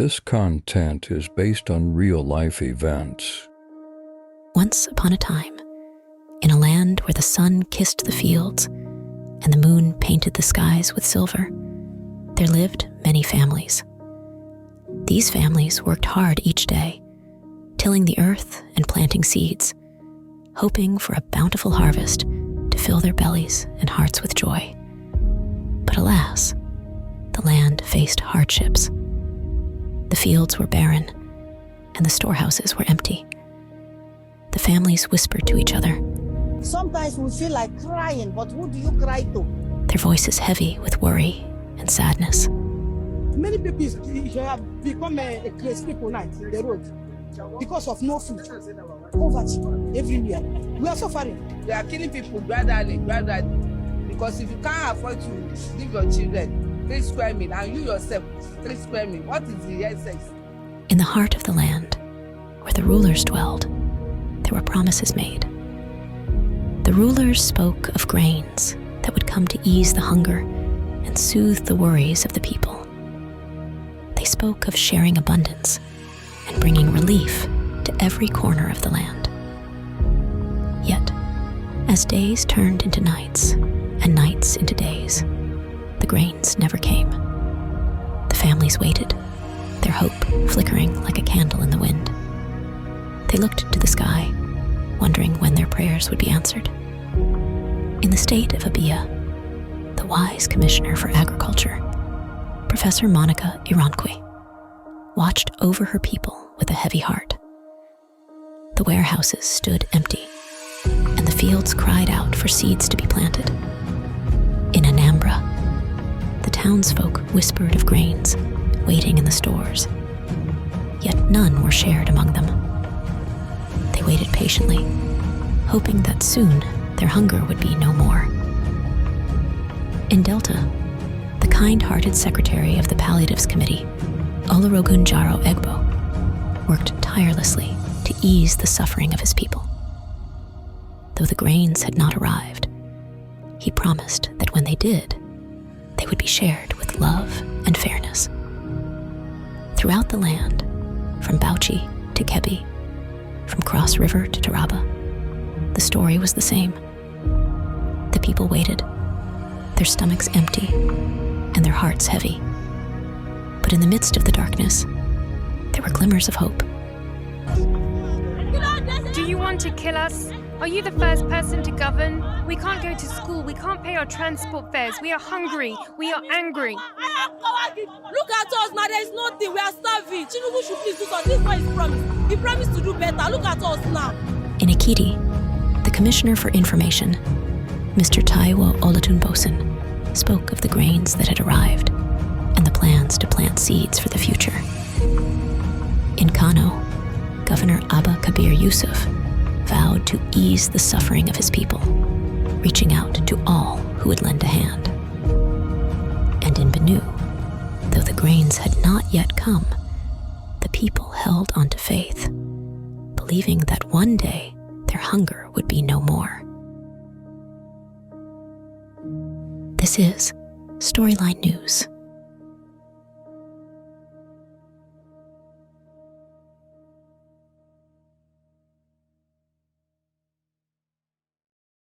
This content is based on real-life events. Once upon a time, in a land where the sun kissed the fields and the moon painted the skies with silver, there lived many families. These families worked hard each day, tilling the earth and planting seeds, hoping for a bountiful harvest to fill their bellies and hearts with joy. But alas, the land faced hardships. The fields were barren, and the storehouses were empty. The families whispered to each other. Sometimes we feel like crying, but who do you cry to? Their voices heavy with worry and sadness. Many people have become a crazy people night in the road because of no food, poverty everywhere. We are suffering. They are killing people gradually. Because if you can't afford to give your children 3 square meals and you yourself 3 square meals, what is the essence? In the heart of the land, where the rulers dwelled, there were promises made. The rulers spoke of grains that would come to ease the hunger and soothe the worries of the people. They spoke of sharing abundance and bringing relief to every corner of the land. Yet, as days turned into nights and nights into days, the grains never came. The families waited, their hope flickering like a candle in the wind. They looked to the sky, wondering when their prayers would be answered. In the state of Abba, the wise commissioner for agriculture, Professor Monica Ironkwe, watched over her people with a heavy heart. The warehouses stood empty, and the fields cried out for seeds to be planted. In Anambra, the townsfolk whispered of grains waiting in the stores, yet none were shared among them. They waited patiently, hoping that soon their hunger would be no more. In Delta, the kind-hearted secretary of the Palliatives Committee, Olusegun Jaro Egbo, worked tirelessly to ease the suffering of his people. Though the grains had not arrived, he promised that when they did, they would be shared with love and fairness. Throughout the land, from Bauchi to Kebbi, from Cross River to Taraba, the story was the same. The people waited, their stomachs empty and their hearts heavy. But in the midst of the darkness, there were glimmers of hope. Do you want to kill us? Are you the first person to govern? We can't go to school. We can't pay our transport fares. We are hungry. We are angry. Look at us now. There is nothing. We are starving. Tinubu should please do something. This is what he promised. He promised to do better. Look at us now. In Ekiti, the Commissioner for Information, Mr. Taiwo Olatunbosun, spoke of the grains that had arrived and the plans to plant seeds for the future. In Kano, Governor Abba Kabir Yusuf vowed to ease the suffering of his people, reaching out to all who would lend a hand. And in Benue, though the grains had not yet come, the people held onto faith, believing that one day their hunger would be no more. This is Storyline News.